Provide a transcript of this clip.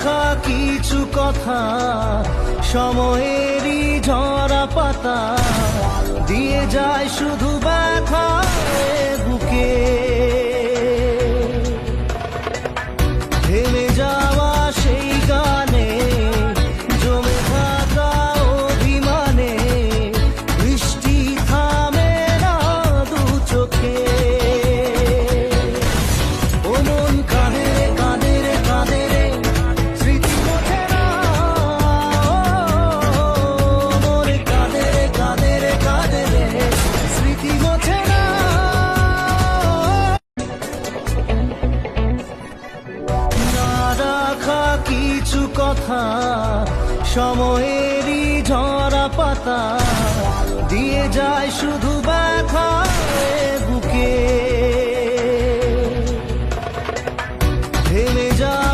রাখা কিছু কথা, সময়েরই ঝরা পাতা দিয়ে যায় শুধু ব্যথা বুকে। থেমে যাওয়া সেই গানে, জমে থাকা অভিমানে, বৃষ্টি থামে না দু চোখে। ও মন কাঁদে রে কাঁদে রে কাঁদে রে, স্মৃতি মোছে না। মন কাঁদে রে কাঁদে রে কাঁদে রে, স্মৃতি মোছে না। না রাখা কিছু কথা, সময়েরই ঝরা পাতা দিয়ে যায় শুধু ব্যথা বুকে। থেমে যায়